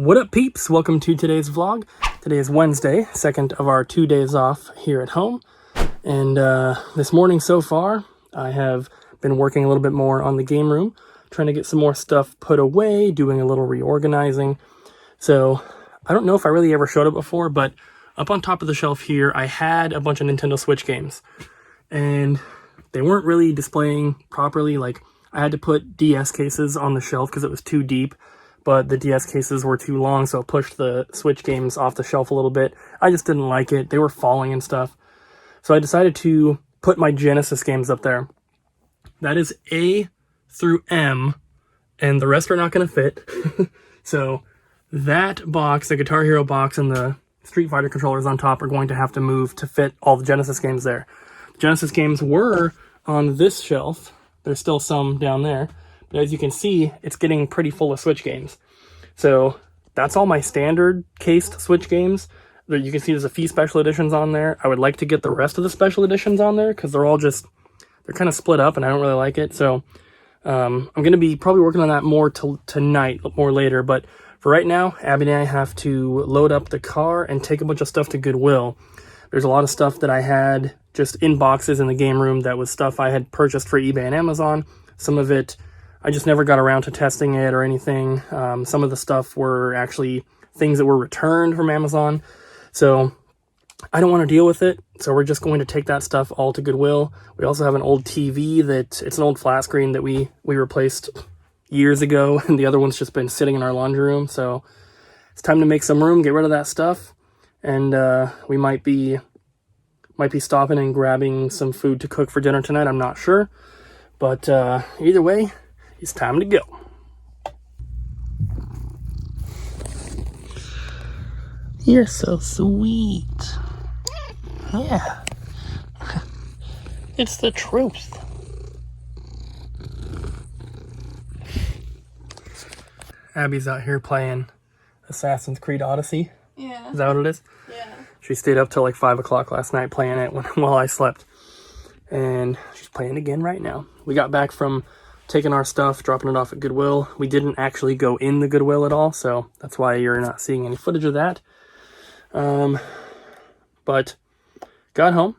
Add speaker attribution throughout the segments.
Speaker 1: What up, peeps? Welcome to today's vlog. Today is Wednesday, second of our 2 days off here at home. And this morning so far, I have been working a little bit more on the game room, trying to get some more stuff put away, doing a little reorganizing. So I don't know if I really ever showed it before, but up on top of the shelf here, I had a bunch of Nintendo Switch games. And they weren't really displaying properly. Like, I had to put DS cases on the shelf because it was too deep. But the DS cases were too long, so it pushed the Switch games off the shelf a little bit. I just didn't like it. They were falling and stuff. So I decided to put my Genesis games up there. That is A through M, and the rest are not going to fit. So that box, the Guitar Hero box, and the Street Fighter controllers on top are going to have to move to fit all the Genesis games there. The Genesis games were on this shelf. There's still some down there. But as you can see, it's getting pretty full of Switch games. So that's all my standard cased Switch games. You can see there's a few special editions on there. I would like to get the rest of the special editions on there because they're kind of split up and I don't really like it. So I'm going to be probably working on that more tonight, more later. But for right now, Abby and I have to load up the car and take a bunch of stuff to Goodwill. There's a lot of stuff that I had just in boxes in the game room that was stuff I had purchased for eBay and Amazon. Some of it I just never got around to testing it or anything. Some of the stuff were actually things that were returned from Amazon. So I don't want to deal with it. So we're just going to take that stuff all to Goodwill. We also have an old TV it's an old flat screen that we replaced years ago. And the other one's just been sitting in our laundry room. So it's time to make some room, get rid of that stuff. And we might be stopping and grabbing some food to cook for dinner tonight. I'm not sure. But either way, it's time to go. You're so sweet. Yeah. It's the truth. Abby's out here playing Assassin's Creed Odyssey.
Speaker 2: Yeah.
Speaker 1: Is that what it is?
Speaker 2: Yeah.
Speaker 1: She stayed up till like 5 o'clock last night playing it while I slept. And she's playing again right now. We got back from taking our stuff, dropping it off at Goodwill. We didn't actually go in the Goodwill at all, so that's why you're not seeing any footage of that. But got home,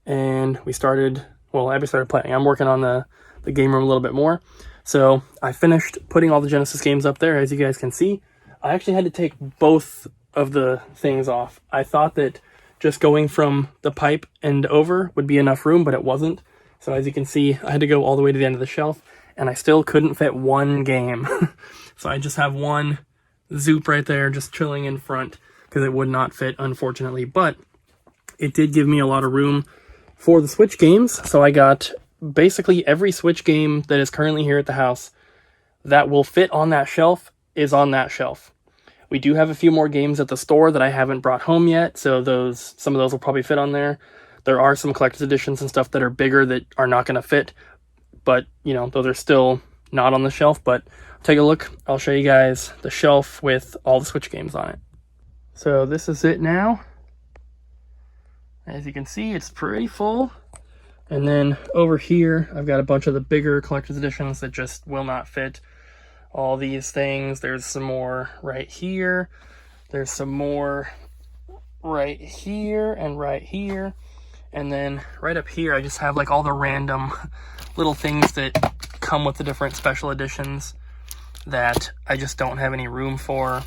Speaker 1: and Abby started playing. I'm working on the game room a little bit more. So I finished putting all the Genesis games up there, as you guys can see. I actually had to take both of the things off. I thought that just going from the pipe and over would be enough room, but it wasn't. So as you can see, I had to go all the way to the end of the shelf, and I still couldn't fit one game. So I just have one Zoop right there, just chilling in front, because it would not fit, unfortunately. But it did give me a lot of room for the Switch games. So I got basically every Switch game that is currently here at the house that will fit on that shelf is on that shelf. We do have a few more games at the store that I haven't brought home yet, so some of those will probably fit on there. There are some collector's editions and stuff that are bigger that are not going to fit, but, those are still not on the shelf. But take a look. I'll show you guys the shelf with all the Switch games on it. So this is it now. As you can see, it's pretty full. And then over here, I've got a bunch of the bigger collector's editions that just will not fit all these things. There's some more right here. There's some more right here and right here. And then right up here, I just have like all the random little things that come with the different special editions that I just don't have any room for.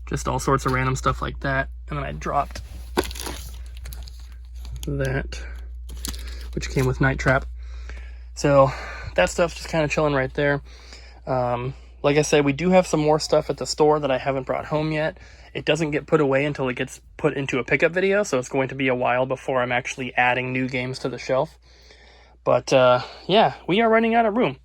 Speaker 1: Just all sorts of random stuff like that. And then I dropped that, which came with Night Trap. So that stuff's just kind of chilling right there. Like I said, we do have some more stuff at the store that I haven't brought home yet. It doesn't get put away until it gets put into a pickup video, so it's going to be a while before I'm actually adding new games to the shelf. But yeah, we are running out of room.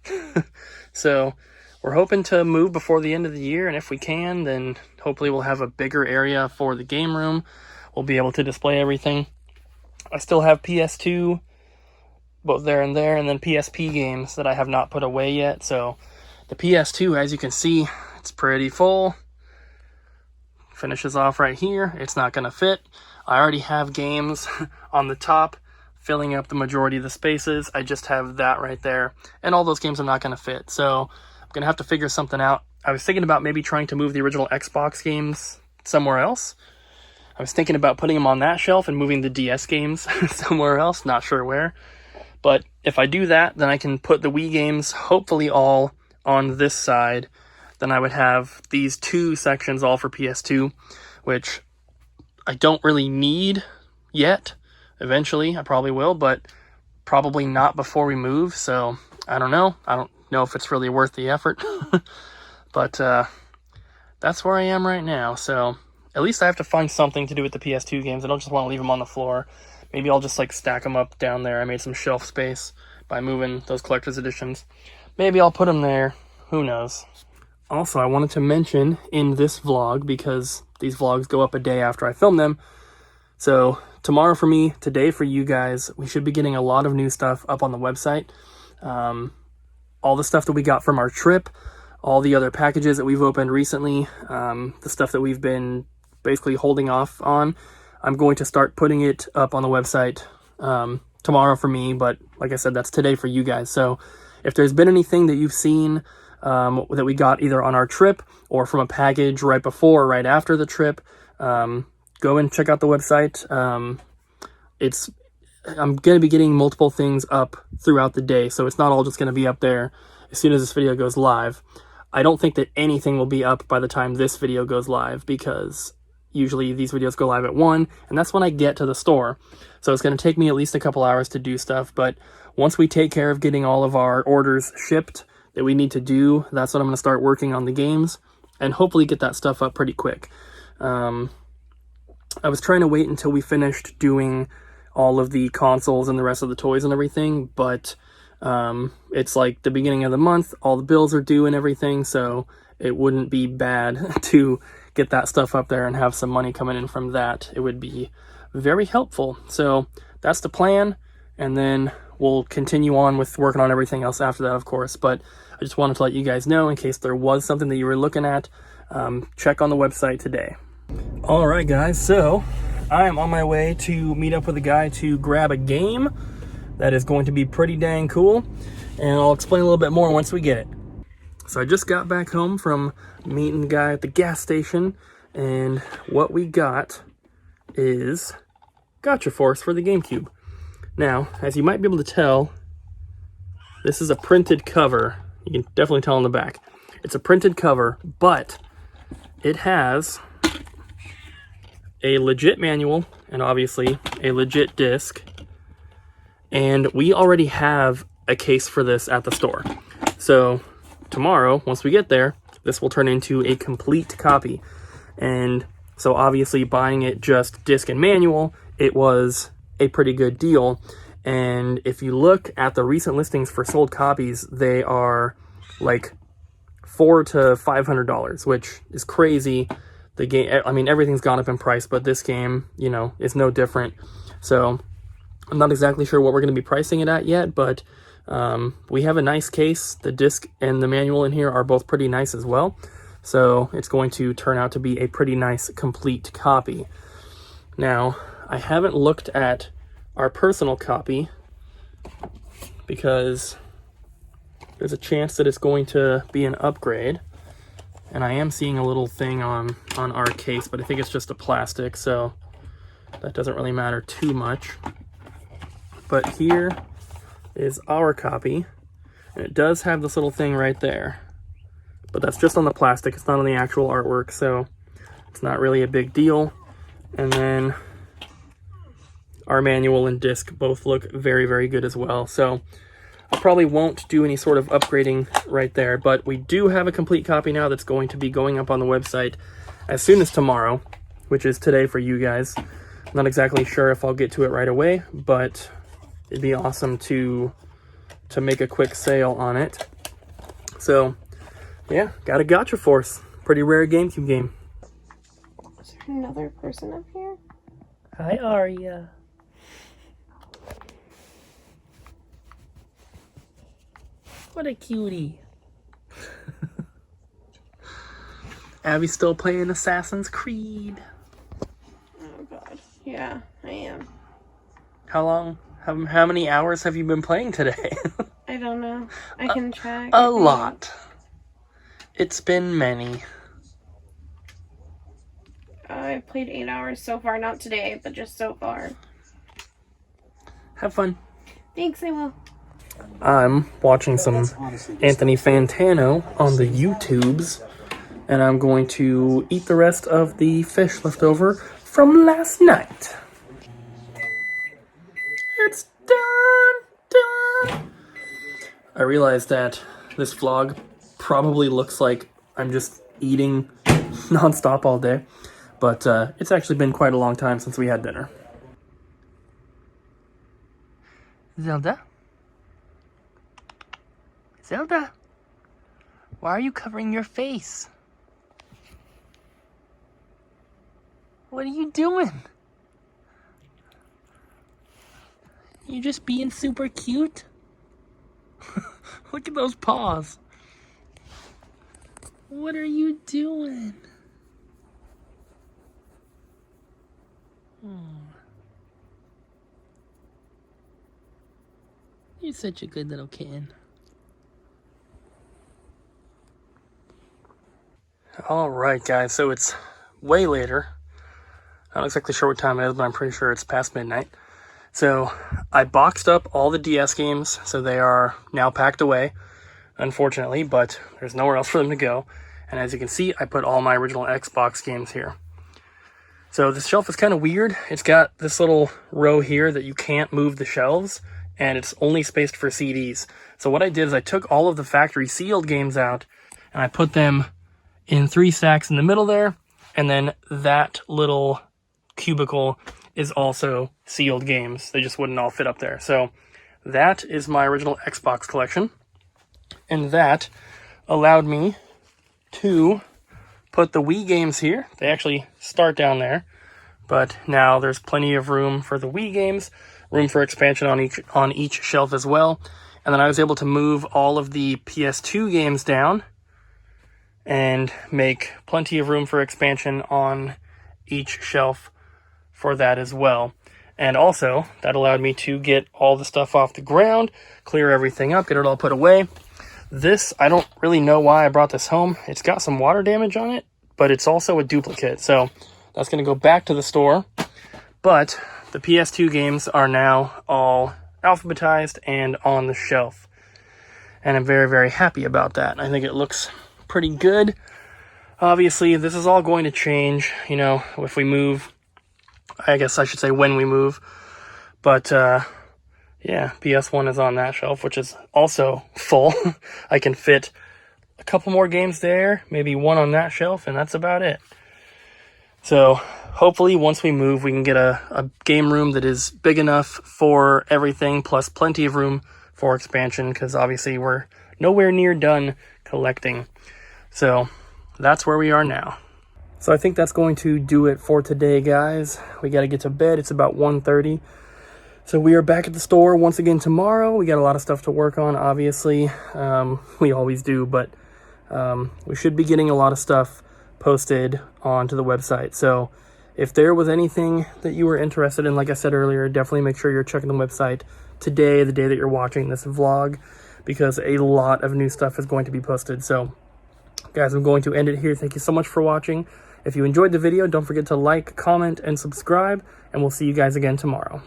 Speaker 1: So we're hoping to move before the end of the year, and if we can, then hopefully we'll have a bigger area for the game room. We'll be able to display everything. I still have PS2, both there, and then PSP games that I have not put away yet. So the PS2, as you can see, it's pretty full. Finishes off right here. It's not going to fit. I already have games on the top filling up the majority of the spaces. I just have that right there, and all those games are not going to fit. So I'm gonna have to figure something out. I was thinking about maybe trying to move the original Xbox games somewhere else. I was thinking about putting them on that shelf and moving the DS games somewhere else, not sure where. But if I do that, then I can put the Wii games hopefully all on this side. Then I would have these two sections all for PS2, which I don't really need yet. Eventually, I probably will, but probably not before we move, so I don't know. I don't know if it's really worth the effort. But that's where I am right now, so at least I have to find something to do with the PS2 games. I don't just want to leave them on the floor. Maybe I'll just like stack them up down there. I made some shelf space by moving those collector's editions. Maybe I'll put them there. Who knows? Also, I wanted to mention in this vlog, because these vlogs go up a day after I film them. So tomorrow for me, today for you guys, we should be getting a lot of new stuff up on the website. All the stuff that we got from our trip, all the other packages that we've opened recently, the stuff that we've been basically holding off on. I'm going to start putting it up on the website tomorrow for me, but like I said, that's today for you guys. So if there's been anything that you've seen that we got either on our trip or from a package right before or right after the trip, go and check out the website. I'm going to be getting multiple things up throughout the day, so it's not all just going to be up there as soon as this video goes live. I don't think that anything will be up by the time this video goes live, because usually these videos go live at 1, and that's when I get to the store. So it's going to take me at least a couple hours to do stuff, but once we take care of getting all of our orders shipped that we need to do, that's when I'm going to start working on the games, and hopefully get that stuff up pretty quick. I was trying to wait until we finished doing all of the consoles and the rest of the toys and everything, but it's like the beginning of the month, all the bills are due and everything, so it wouldn't be bad to get that stuff up there and have some money coming in from that. It would be very helpful. So that's the plan, and then we'll continue on with working on everything else after that, of course. But I just wanted to let you guys know, in case there was something that you were looking at, check on the website today. All right, guys, so I am on my way to meet up with a guy to grab a game that is going to be pretty dang cool, and I'll explain a little bit more once we get it. So I just got back home from meeting the guy at the gas station, and what we got is Gotcha Force for the Gamecube. Now, as you might be able to tell, this is a printed cover. You can definitely tell on the back. It's a printed cover, but it has a legit manual and obviously a legit disc. And we already have a case for this at the store. So tomorrow, once we get there, this will turn into a complete copy. And so obviously buying it just disc and manual, it was a pretty good deal. And if you look at the recent listings for sold copies, they are like $400 to $500, which is crazy. The game, I mean, everything's gone up in price, but this game, you know, is no different. So I'm not exactly sure what we're going to be pricing it at yet, but we have a nice case. The disc and the manual in here are both pretty nice as well. So it's going to turn out to be a pretty nice complete copy. Now, I haven't looked at our personal copy because there's a chance that it's going to be an upgrade. And I am seeing a little thing on our case, but I think it's just a plastic, so that doesn't really matter too much. But here is our copy, and it does have this little thing right there. But that's just on the plastic, it's not on the actual artwork, so it's not really a big deal. And then our manual and disc both look very, very good as well. So I probably won't do any sort of upgrading right there, but we do have a complete copy now that's going to be going up on the website as soon as tomorrow, which is today for you guys. I'm not exactly sure if I'll get to it right away, but it'd be awesome to make a quick sale on it. So yeah, got a Gotcha Force. Pretty rare GameCube game.
Speaker 2: Is there another person up here?
Speaker 1: Hi, Aria. What a cutie. Abby's still playing Assassin's Creed.
Speaker 2: Oh god. Yeah, I am.
Speaker 1: How long? How many hours have you been playing today?
Speaker 2: I don't know. I can check.
Speaker 1: A lot. It's been many.
Speaker 2: I've played 8 hours so far, not today, but just so far.
Speaker 1: Have fun.
Speaker 2: Thanks, I will.
Speaker 1: I'm watching some Anthony Fantano on the YouTubes, and I'm going to eat the rest of the fish left over from last night. It's done. I realized that this vlog probably looks like I'm just eating nonstop all day, but it's actually been quite a long time since we had dinner. Zelda? Zelda? Why are you covering your face? What are you doing? You just being super cute? Look at those paws. What are you doing? You're such a good little kitten. Alright guys, so it's way later. I'm not exactly sure what time it is, but I'm pretty sure it's past midnight. So I boxed up all the DS games, so they are now packed away, unfortunately, but there's nowhere else for them to go. And as you can see, I put all my original Xbox games here. So this shelf is kind of weird. It's got this little row here that you can't move the shelves, and it's only spaced for CDs. So what I did is I took all of the factory sealed games out, and I put them in 3 stacks in the middle there, and then that little cubicle is also sealed games. They just wouldn't all fit up there. So that is my original Xbox collection, and that allowed me to put the Wii games here. They actually start down there, but now there's plenty of room for the Wii games, room for expansion on each shelf as well. And then I was able to move all of the PS2 games down and make plenty of room for expansion on each shelf for that as well. And also, that allowed me to get all the stuff off the ground, clear everything up, get it all put away. This, I don't really know why I brought this home. It's got some water damage on it, but it's also a duplicate. So that's going to go back to the store. But the PS2 games are now all alphabetized and on the shelf. And I'm very, very happy about that. I think it looks pretty good. Obviously, this is all going to change, you know, if we move. I guess I should say when we move. But, yeah, PS1 is on that shelf, which is also full. I can fit a couple more games there, maybe one on that shelf, and that's about it. So, hopefully, once we move, we can get a game room that is big enough for everything, plus plenty of room for expansion, because obviously we're nowhere near done collecting. So, that's where we are now. So I think that's going to do it for today, guys. We got to get to bed. It's about 1:30. So we are back at the store once again tomorrow. We got a lot of stuff to work on, obviously. We always do, but we should be getting a lot of stuff posted onto the website. So if there was anything that you were interested in, like I said earlier, definitely make sure you're checking the website today, the day that you're watching this vlog, because a lot of new stuff is going to be posted. So guys, I'm going to end it here. Thank you so much for watching. If you enjoyed the video, don't forget to like, comment, and subscribe, and we'll see you guys again tomorrow.